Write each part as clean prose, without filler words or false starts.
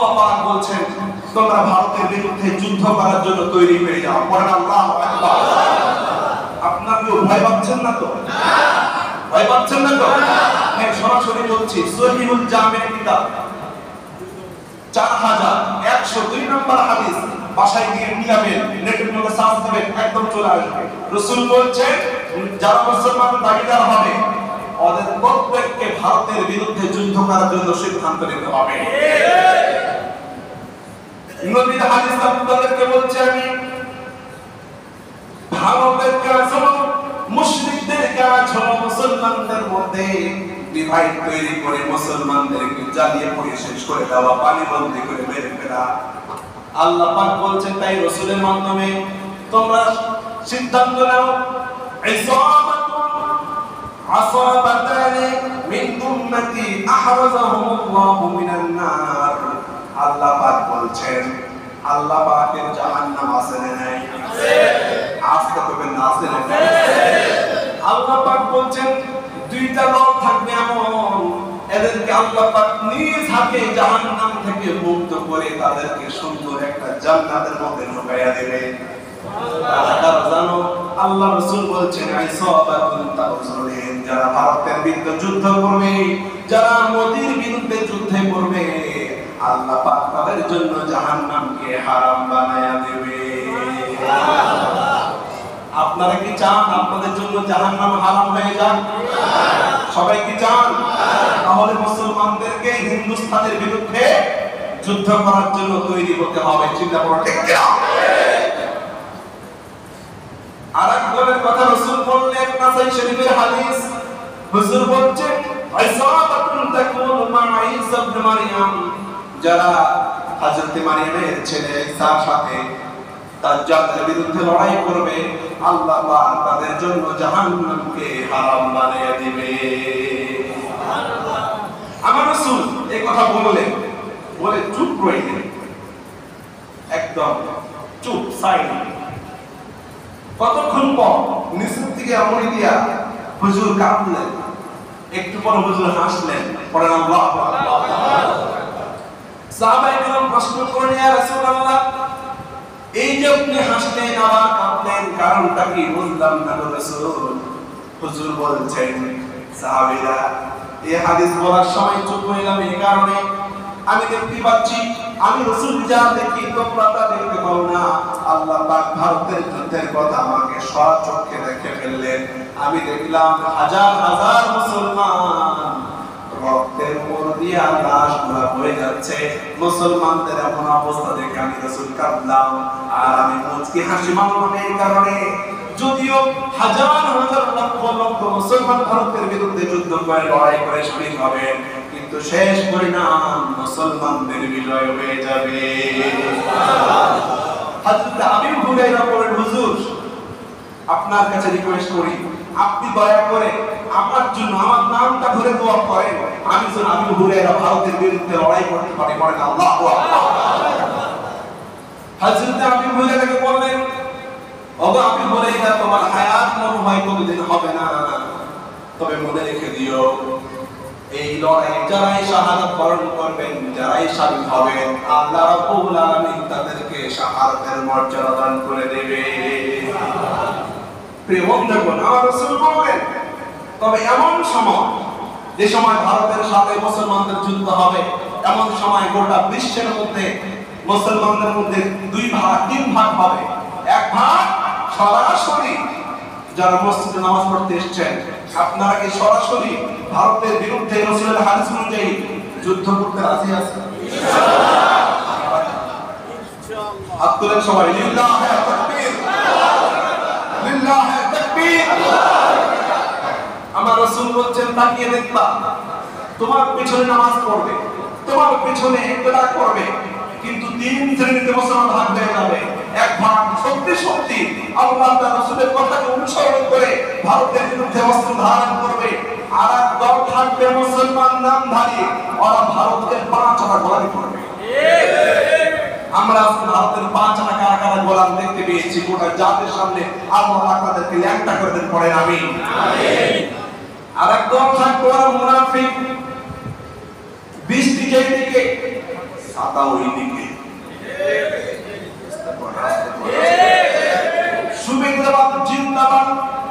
আল্লাহ পাক বলছেন তোমরা ভারতের বিরুদ্ধে যুদ্ধ করার জন্য তৈরি হয়ে যাও। পড়েন আল্লাহু আকবার। আপনারা কি ভয় পাচ্ছেন না তো? ভয় পাচ্ছেন না তো? হ্যাঁ, সরাসরি বলছি, সহিহুল জামে কিতাব 4102 নম্বর হাদিস, বাসায় গিয়ে মিলাবেন, নেটের মধ্যে সার্চ দিবেন, একদম চলে আসবে। রাসূল বলছেন যারা মুসলমান দাবিদার হবে ওদের প্রত্যেককে ভারতের বিরুদ্ধে যুদ্ধ করার জন্য সিদ্ধান্ত নিতে হবে। নবীর হাদিস আপনাদেরকে বলছি আমি, ভারতের কাজ হলো, মুশরিকদের কাজ হলো মুসলমানদের মধ্যে ডিভাইড তৈরি করে মুসলমানদেরকে জ্বালিয়ে পুড়িয়ে শেষ করে দেওয়া, পানিবন্দী করে মেরে ফেলা। আল্লাহ পাক বলছেন তাই রাসূলের মাধ্যমে তোমরা সিদ্ধান্ত নাও, আসাবাতানি মিন উম্মতি আহরাজাহুমুল্লাহু মিনান নার। আল্লাহ পাক বলছেন আল্লাহ পাকের জাহান্নাম আছে না নাই? আছে। আজকে তবে না আছে না? আল্লাহ পাক বলছেন দুইটা দল থাকবে এমন, এদেরকে আল্লাহ পাক নিজ হাতে জাহান্নাম থেকে মুক্ত করে তাদেরকে সুন্দর একটা জান্নাতের মধ্যে ঢুকাইয়া দেবে। তারা জানো আল্লাহ রাসূল বলছেন আইসাবাতুন তাউজুলিন, যারা ভারতের বিরুদ্ধে যুদ্ধ করবে, যারা মোদির বিরুদ্ধে যুদ্ধ করবে, আল্লাহ পাক তাদের জন্য জাহান্নামকে হারাম বানায়া দেবে। আপনারা কি চান আপনাদের জন্য জাহান্নাম হারাম হয়ে যাক? সবাই কি চান? তাহলে মুসলমানদেরকে হিন্দুস্তানের বিরুদ্ধে যুদ্ধ করার জন্য তৈরি হতে হবে। চিন্তা করো ঠিক কি? আরেক দলের কথা রাসূল বললেন, নাসাই শরীফের হাদিস, হুজুর বলছেন আইসাবাতুন তাকুনু মা ঈসা ইবনে মারইয়াম, যারা হযরত মারইয়ামের ছেলে ঈসার সাথে দাজ্জালের বিরুদ্ধে লড়াই করবে, আল্লাহ পাক তাদের জন্য জাহান্নামকে হারাম বানিয়ে দিবে। সুবহানাল্লাহ। আমার রাসূল এই কথা বললেন, বলে চুপ রইলেন, একদম চুপ, সাইলেন্ট। কতক্ষণ পর নিচের দিকে আমরি দিয়া হুজুর কাঁদলেন, একটু পর হুজুর হাসলেন, পড়েন আল্লাহু আকবার। সাহাবায়ে কেরাম প্রশ্ন করলেন, ইয়া রাসূলুল্লাহ, এই যে আপনি হাসলেন আবার কাঁদলেন, কারণটা কি বুঝলাম না গো রাসূল। হুজুর বলছেন, সাহাবীরা এই হাদিস বলার সময় চুপ হয়ে গেল এই কারণে, আমি দেখতে পাচ্ছি আমি রাসূল যা দেখি তোমরা তা দেখতে পাও না। আল্লাহ পাক ভারতের যুদ্ধের কথা আমাকে স্বচক্ষে দেখে ফেললেন। আমি দেখলাম হাজার হাজার মুসলমান রক্তের উপর দিয়ে লাশগুলো বয়ে যাচ্ছে। মুসলমানদের এমন অবস্থা দেখে আমি রাসূল কাঁদলাম, আর আমি মুচকি হাসি মারলাম এই কারণে, যদিও হাজার হাজার লক্ষ লক্ষ মুসলমান ভারতের বিরুদ্ধে যুদ্ধ করে লড়াই করে শহীদ হবে, কিন্তু শেষ পরিণাম মুসলমানদের বিজয় হয়ে যাবে। হযরত আবু হুরায়রা বলেন, হুজুর আপনার কাছে রিকোয়েস্ট করি, আপনি দয়া করে আমার জন্য আমার নামটা ধরে দোয়া করেন, আমি যেন আবু হুরায়রা ভারতের বিরুদ্ধে লড়াই করতে পারি। বলেন আল্লাহু আকবার। হযরত আবু হুরায়রাকে বললেন, ওগো আবু হুরায়রা, তোমার হায়াত মনে হয় কোনদিন হবে না, তবে মনে রেখে দিও এই লড়াই যারাই শাহাদাত বরণ করবেন, যারাই শহীদ হবেন, আল্লাহ রাব্বুল আলামিন তাদেরকে শাহাদাতের মর্যাদা দান করে দেবে। প্রিয় বন্ধুগণ, আমার রাসূল বলেন, তবে এমন সময়, যে সময় ভারতের সাথে মুসলমানদের যুদ্ধ হবে, এমন সময় গোটা বিশ্বের মধ্যে মুসলমানদের মধ্যে দুই ভাগ তিন ভাগ হবে। এক ভাগ সরাসরি যারা মসজিদে নামাজ পড়তে এসেছেন, আপনারা কি সরাসরি ভারতের বিরুদ্ধে রাসূলের হাদিস অনুযায়ী যুদ্ধ করতে রাজি আছেন? ইনশাআল্লাহ। হাত তুলেন সবাই, লিল্লাহি তাকবীর, লিল্লাহি তাকবীর। আমার রাসূল বলছেন, তাকিয়ে দেখবা তোমার পিছনে নামাজ পড়বে, তোমার পিছনে ইক্তেদা করবে, কিন্তু তিন শ্রেণীতে মুসলমান ভাগ হয়ে যাবে। এক ভাগ সত্যি সত্যি আল্লাহ তাআলা রাসূলের কথাকে অনুসরণ করে ভারতের বিরুদ্ধে অস্ত্র ধারণ করবে, আর এক দল থাকবে মুসলমান নামধারী, ওরা ভারতের পাঁচ আনা গোলামি করবে। আমরা ভারতের পাঁচ আনা কারা কারা গোলাম দেখতে পেয়েছি গোটা জাতির সামনে। আল্লাহ তাদেরকে ল্যাংটা করে দেন, পড়েন আমিন। আর এক দল থাকবে ওরা মুনাফিক, বৃষ্টি যেদিকে ছাতা ওই দিকে। সুবিধাবাদ জিন্দাবাদ,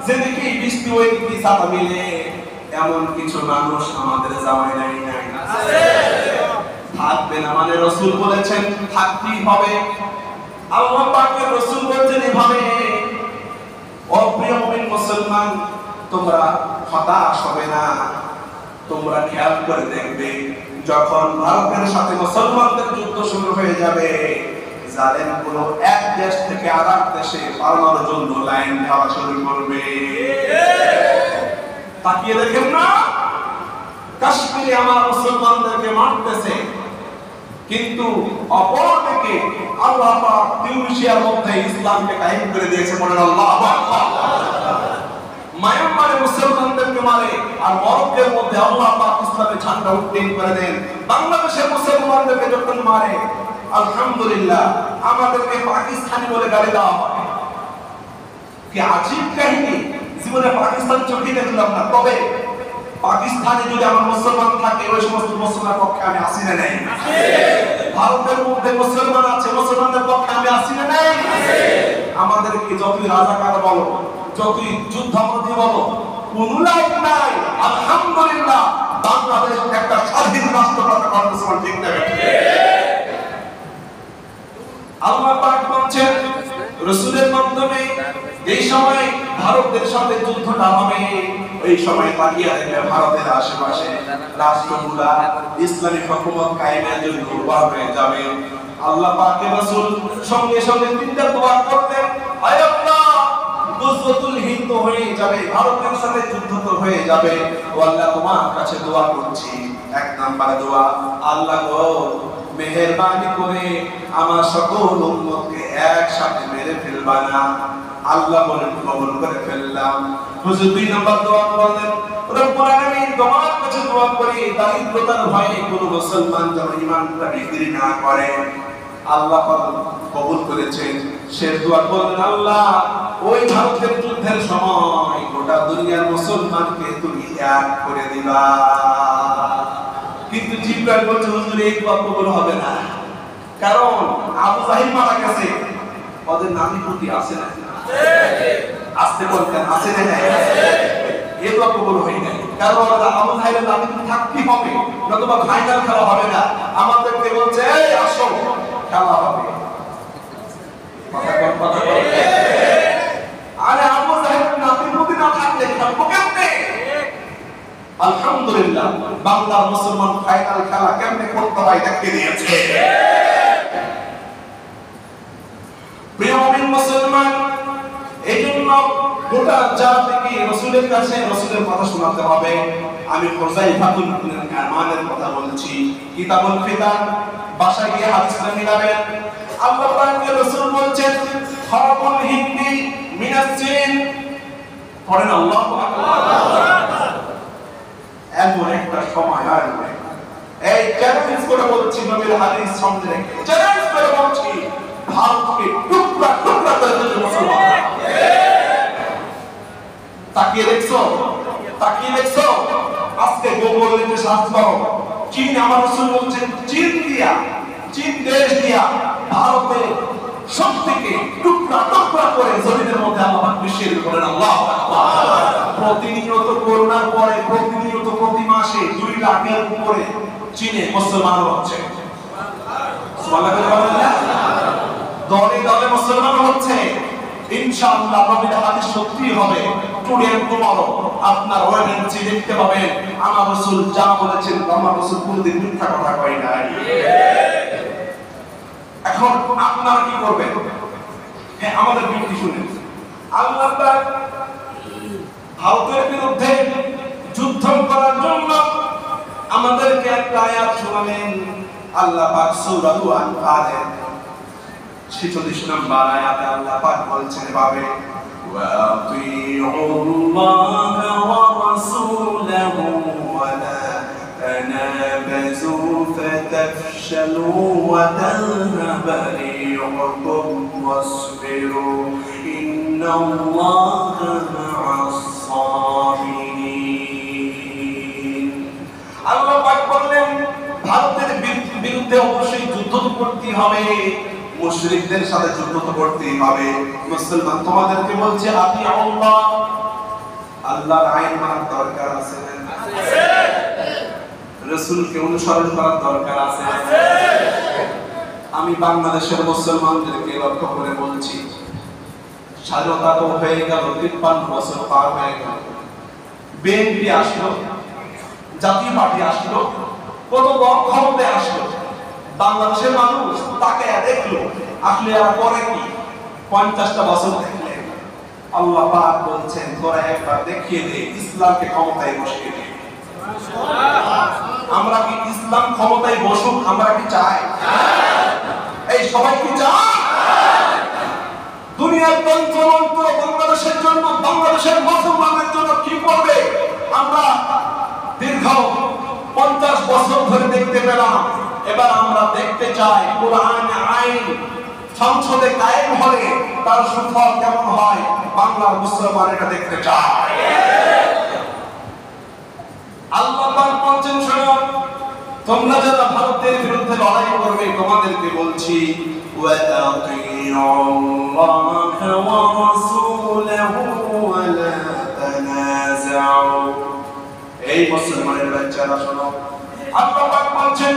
যেদিকে বৃষ্টি ওই দিকে ছাতা মিলে, এমন কিছু মানুষ আমাদের জামানায় নাই। থাকবে না মানে রাসূল বলেছেন থাকতেই হবে। আল্লাহ পাকের রাসূল বলেছেন এভাবে। ও প্রিয় মুমিন মুসলমান, তোমরা হতাশ হবে না। তোমরা খেয়াল করে দেখবে, যখন ভারতের সাথে মুসলমানদের যুদ্ধ শুরু হয়ে যাবে, জালেমগুলো এক দেশ থেকে আরেক দেশে পালানোর জন্য লাইন দেওয়া শুরু করবে। তাকিয়ে দেখেন না, কাশ্মীরে আমার মুসলমানদেরকে মারতেছে, কিন্তু অপরদিকে আল্লাহ পাক তিউনিসিয়ার মধ্যে ইসলামকে কায়েম করে দিয়েছে। বলেন আল্লাহু আকবার। মায়ানমারে মুসলমানদেরকে মারে, আর মরক্কোর মধ্যে আল্লাহ পাক ইসলামের ঝান্ডা উত্তোলন করে দেন। বাংলাদেশের মুসলমানদেরকে যখন মারে, আলহামদুলিল্লাহ আমাদেরকে পাকিস্তানি বলে গালি দেওয়া হয়। কি আজীব কাহিনী! জীবনে পাকিস্তান চোখে দেখলাম না, তবে পাকিস্তানে যদি আমার মুসলমান থাকে, ওই সমস্ত মুসলমানের পক্ষে আমি আসি না নাই? ভারতের মধ্যে মুসলমান আছে, মুসলমানদের পক্ষে আমি আসি না নাই? আমাদেরকে যতই রাজাকার বলো, যতই যুদ্ধাপরাধী বলো, কোনো লাভ নাই। আলহামদুলিল্লাহ বাংলাদেশ একটা স্বাধীন রাষ্ট্র গঠন মুসলমান, ঠিক না? আল্লাহ পাক বলেন রাসূলের মাধ্যমে এই সময় ভারতের সাথে যুদ্ধটা হবে, এই সময় তাকিয়ে দেখবে ভারতের আশেপাশে রাষ্ট্রগুলা ইসলামিক হুকুমত কায়েমের জন্য উদ্ধার হয়ে যাবে। আল্লাহ পাকের রাসূল সঙ্গে সঙ্গে তিনটা দোয়া করতেন, আয় আল্লাহ গুজরাতুল হিন্দ হয়ে যাবে, ভারতের সাথে যুদ্ধ তো হয়ে যাবে, ও আল্লাহ তোমার কাছে দোয়া করছি। এক নাম্বার দোয়া, আল্লাহ গো মেহেরবানি করে আমার সকল উম্মতকে একসাথে মেরে ফেলবা না। আল্লাহ বলেন কবুল করে ফেললাম। হুজুর দুই নাম্বার দোয়া করলেন, রব্বুল আলামিন তোমার কাছে দোয়া করি দারিদ্রতার ভয়ে কোন মুসলমান যেন ঈমানটা বিক্রি না করে। আল্লাহ কবুল করেছেন। শেষ দোয়া করলেন, আল্লাহ ওই ভারতের যুদ্ধের সময় গোটা দুনিয়ার মুসলমানকে তুমি এক করে দিবা। কিন্তু জিব্রাইল বলছে, হুজুর এই দোয়া কবুল হবে না, কারণ আবু জাহিল মারা গেছে, ওদের নাতি পুতি আছে না? আসতে বলতেন আছে না? এই দোয়া কবুল হয় না, কারণ আবু জাহিলের নাতি পুতি থাকতেই হবে, নতুবা ফাইনাল খেলা হবে না। আমাদেরকে বলছে এই আসো খেলা হবে। আরে আবু জাহিলের নাতি পুতি না থাকলে খেলবো কেমনে? আলহামদুলিল্লাহ বাংলার মুসলমান ফাইনাল খেলা কেমনে করতে হয় দেখিয়ে দিয়েছে। প্রিয় মুমিন মুসলমান, এইজন্য গোটা জাতিকে রাসূলের কাছে রাসূলের কথা শোনাতে হবে। আমি হুযাইফাতুল ইয়ামানের কথা বলছি, কিতাবুল ফিতান বাসায় গিয়ে হাদিসটা মিলাবেন। আল্লাহ পাকের রাসূল বলছেন, খারাবুল হিন্দি মিনাস সিন, পড়েন আল্লাহু আকবার। এমন একটা সময় আসবে, এই চ্যালেঞ্জ করে বলছি, নবীর হাদিস সামনে রেখে চ্যালেঞ্জ করে বলছি, ভারতকে টুকরা টুকরা করে দেবে মুসলমান। তাকিয়ে দেখছো, তাকিয়ে দেখছো আজকে গোবর লিখে সার্চ করো, চীন, আমার রাসূল বলছেন চীন দিয়া, চীন দেশ দিয়া ভারতে সব থেকে টুকরা টুকরা করে জমিনের মধ্যে আল্লাহ মিশিয়ে করেন। আল্লাহু আকবার। প্রতিনিয়ত করোনার পরে প্রতিনিয়ত প্রতি মাসে 2 লাখের উপরে চীনে মুসলমান হচ্ছে। সুবহানাল্লাহ। দলে দলে মুসলমান হচ্ছে। ইনশাআল্লাহ নবীর হাদিস সত্যি হবে। টুডে এন্ড টুমরো আপনার ওয়েবসাইটে দেখতে পাবেন আমার রাসূল যা বলেছেন, আমার রাসূল কোনদিন মিথ্যা কথা কয় নাই। এখন আপনারা কি করবেন? হ্যাঁ, আমাদের বিনতি শুনেন। আল্লাহ পাক ভারতের বিরুদ্ধে যুদ্ধ করার জন্য আমাদেরকে একটা আয়াত শোনালেন। আল্লাহ পাক সূরা আনফালের 46 নম্বর আয়াতে আল্লাহ পাক বলছেন ভাবে, ওয়া আতিউল্লাহ ওয়া রাসূলাহু ওয়া লা তানাবাযু ফাতাফশালু ওয়া তাযহাবা রিহুকুম ওয়াসবিরু ইন্নাল্লাহা মা'আস সাবিরিন। আল্লাহ পাক বললেন ভারতের বিরুদ্ধে বিরুদ্ধে অবশ্যই যুদ্ধ তো করতেই হবে, মুশরিকদের সাথে যুদ্ধ তো করতেই হবে। মুসলমান তোমাদেরকে বলছে আতি আল্লাহ, আল্লাহর আইন মানার দরকার আছে, রাসূলকে অনুসরণ করার দরকার আছে। আমি বাংলাদেশের মুসলমানদেরকে লক্ষ্য করে বলছি, স্বাধীনতা তো হয়ে গেল, 53 বছর পার হয়ে গেল, বিএনপি আসলো, জাতীয় পার্টি আসলো, কত বড় ক্ষমতায় আসলো, বাংলাদেশের মানুষ তাকে দেখলো, আসলে আর পরে কি 50টা বছর দেখলে আল্লাহ পাক বলছেন তোরা একবার দেখিয়ে দে ইসলামকে ক্ষমতায় বসিয়ে দে। আমরা কি ইসলাম ক্ষমতায় বসুক আমরা কি চাই? এই সবাই কি চায়? দুনিয়ার তন্ত্রমন্ত্র বাংলাদেশের জন্য, বাংলাদেশের মুসলমানদের জন্য কি করবে আমরা দীর্ঘ 50 বছর ধরে দেখতে পেলাম। এবার আমরা দেখতে চাই কোরআন আইন সংসদে কায়েম হলে তার সুফল কেমন হয়, বাংলার মুসলমান এটা দেখতে চায়। আল্লাহ পাক বলেন শোনো, তোমরা যারা ভারতের বিরুদ্ধে লড়াই করবে তোমাদেরকে বলছি ওয়া আতিউল্লাহ ওয়া রাসূলহু ওয়া লা তানাযাউ। এই মুসলমানের বাচ্চারা শোনো, আল্লাহ পাক বলেন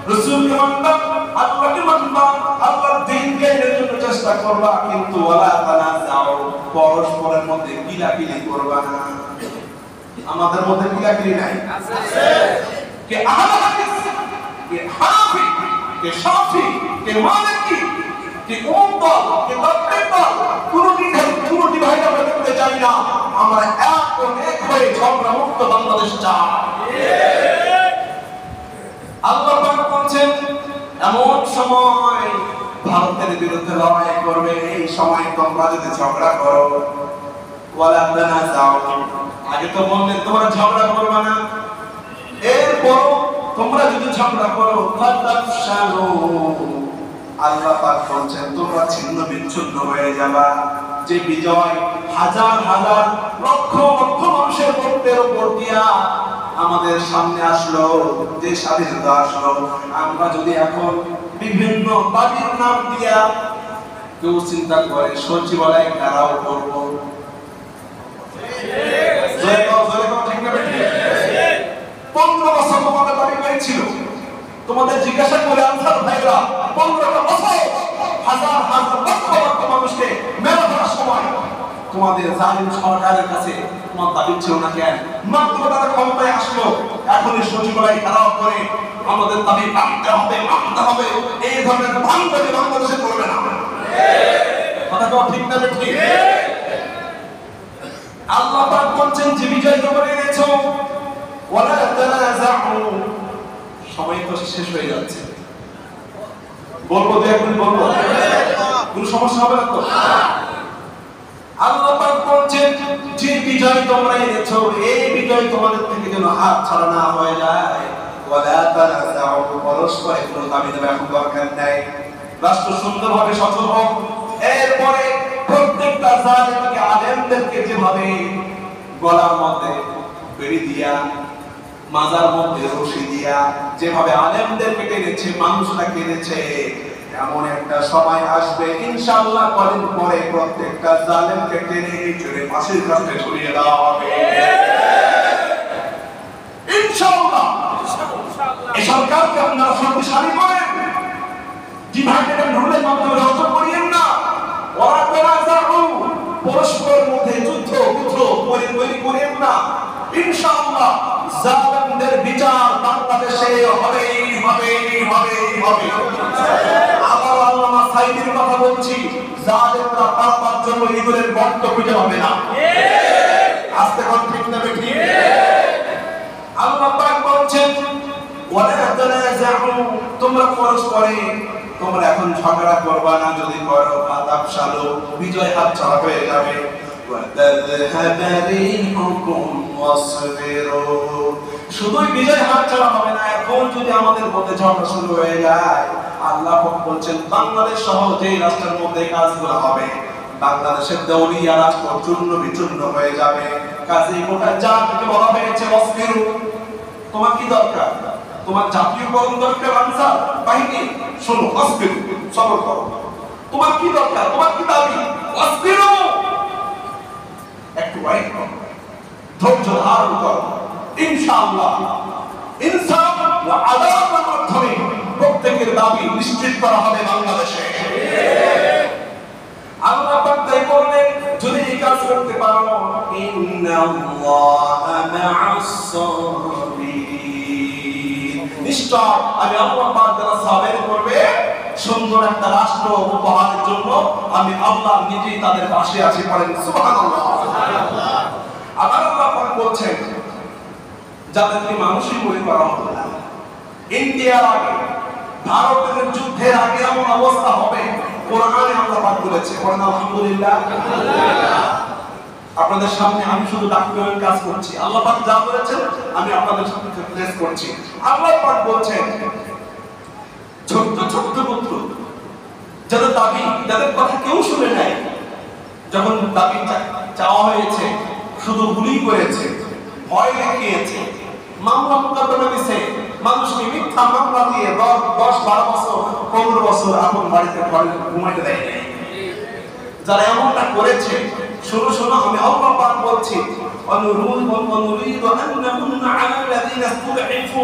রাসূলকে মানবা, আল্লাহকে মানবা, আল্লাহর দ্বীনকে এর জন্য চেষ্টা করবা, কিন্তু ওয়া লা তানাযাউ, পরস্পরের মধ্যে কিলাকিলি করবা না। আমাদের মধ্যে কিলাকিলি নাই আছে, কে আহলে হাদিস, কে হানাফি, কে শাফি, কে মালিকি, কে উম্মাহ, কে তাবলীগ, কোনো ডিভাইড আমরা করতে চাই না। আমরা এক হয়ে ঝগড়া মুক্ত বাংলাদেশ চাই। আল্লাহ পাক বলেন এমন সময় ভারতের বিরুদ্ধে লড়াই করবে, এই সময় তোমরা যদি ঝগড়া করো ওয়ালা তানাযাউ, আগে তো বললেন তোমরা ঝগড়া করবে না, এরপর তোমরা যদি ঝগড়া করো ফাতাফশালু, আল্লাহ পাক বলেন তোমরা ছিন্ন বিচ্ছিন্ন হয়ে যাবা। যে বিজয় হাজার হাজার লক্ষ লক্ষ মানুষের রক্তের উপর দিয়া আমাদের সামনে আসলো, যে স্বাধীনতা আসলো, আমরা যদি এখন বিভিন্ন দাবির নাম দিয়া কেউ চিন্তা করে সচিবালয় ঘেরাও করবো, ঠিক না? 15 বছর তোমাদের দাবি করেছিল, তোমাদের জিজ্ঞাসা করে আনসার ভাইরা 15টা বছর হাজার হাজার লক্ষ লক্ষ মানুষকে মেরে ফেলার সময় তোমাদের জালিম সরকারের কাছে তোমার দাবি ছিল না কেন? মাত্র তারা ক্ষমতায় আসলো, এখনই সচিবালয় ঘেরাও করে আমাদের দাবি মানতে হবে, মানতে হবে, এই ধরনের ভাঙবাজি বাংলাদেশে করবে না। কথা তো ঠিক না? ঠিক। আল্লাহ পাক বলেন যে বিজয় তোমরা এনেছো ওয়ালা তানাযাউ, সময় তো শেষ হয়ে যাচ্ছে, বলবো তো এখন বলবো, কোনো সমস্যা হবে না তো? আল্লাহ পাক বলেন যে বিজয় তোমরা এনেছো এই বিজয় তোমাদের থেকে যেন হাত ছাড়া না হয়ে যায়। ওয়ালা তানাযাউ, পরস্পরে কোনো দাবি দেওয়া এখন দরকার নাই, রাষ্ট্র সুন্দরভাবে সচল হোক। এরপরে প্রত্যেকটা জালেমকে আলেমদেরকে যেভাবে গলার মধ্যে বেড়ি দিয়া, মাজার মধ্যে রশি দিয়া যেভাবে আলেমদেরকে টেনেছে, মানুষরা কেনেছে, এমন একটা সময় আসবে ইনশাআল্লাহ কদিন পরে প্রত্যেকটা জালেমকে টেনে চলে ফাঁসির কাছে ঝুলিয়ে দেওয়া হবে ইনশাআল্লাহ। এই সরকারকে আপনারা শক্তিশালী করেন, ডিভাইডেড এন্ড রুলের মাধ্যমে নষ্ট করিয়েন না। ওরা তানাযাউ, পরস্পরের মধ্যে যুদ্ধ করিয়েন না। ইনশাআল্লাহ জালেমদের বিচার বাংলাদেশে হবেই হবে। আবার আল্লামা সাইদির কথা বলছি, জালেমরা পারবার জন্য ইঁদুরের গর্ত খুঁজে হবে না। আস্তে কথা ঠিক না? ঠিক। আল্লাহ পাক বলছেন ওয়ালা তানাযাউ, তোমরা পরস্পরে তোমরা এখন ঝগড়া করবা না, যদি করো ফাতাফশালু, বিজয় হাতছাড়া হয়ে যাবে। শুধুই বিজয় হাতছাড়া হবে না, এখন যদি আমাদের মধ্যে ঝগড়া শুরু হয়ে যায়, আল্লাহ বলছেন বাংলাদেশ সহ যে রাষ্ট্রের মধ্যে কাজগুলো হবে, বাংলাদেশের দেউলিয়া রাষ্ট্র চূর্ণ বিচূর্ণ হয়ে যাবে। কাজেই গোটা জাতিকে বলা হয়েছে অসবিরু, তোমার কি দরকার? তোমার জাতীয় দরকার আনসার বাহিনী, শোনো অস্ত্র সবর করো। তোমার কি দরকার, তোমার কি দাবি, অস্ত্র একটু ওয়াইট করো, ধৈর্য ধারণ করো। ইনশাআল্লাহ ইনসাফ ও আদালতের মাধ্যমে প্রত্যেকের দাবি নিশ্চিত করা হবে বাংলাদেশে। আল্লাহ পাক তাই বললেন, যদি এই কাজ করতে পারো, ইন্নাল্লাহা মা'আস সাবিরিন, নিশ্চয় আমি আল্লাহ পাক যারা সাবের করবে, সুন্দর একটা রাষ্ট্র উপহারের জন্য আমি আল্লাহ নিজেই তাদের পাশে আছি। পড়েন সুবহানাল্লাহ। আবার আল্লাহ পাক বলছেন, যাদেরকে মানুষই মনে করা হতো না, ইন্ডিয়ার আগে, ভারতের যুদ্ধের আগে এমন অবস্থা হবে কোরআনে আল্লাহ পাক বলেছে। পড়েন আলহামদুলিল্লাহ। আপনাদের সামনে আমি শুধু ডাক্তারের কাজ করছি, আল্লাহ পাক যা বলেছেন আমি আপনাদের সামনে প্লেস করছি। আল্লাহ পাক বলছেন, ছোট্ট ছোট্ট পুত্র যাদের দাবি, যাদের কথা কেউ শুনে নাই, যখন দাবি চাওয়া হয়েছে শুধু গুলি করেছে, ভয় দেখিয়েছে, মামলা মোকদ্দমা দিয়েছে, মানুষকে মিথ্যা মামলা দিয়ে 10-12 বছর 15 বছর আপন বাড়িতে ঘুমাইতে দেয় নাই। যারা এমনটা করেছে, শোনো শোনো, আমি আল্লাহ পাক বলছি, অনুরুদ ওয়া নুরীদু আন নাকুনা আলাল্লাযীনা ইসতুদঈফু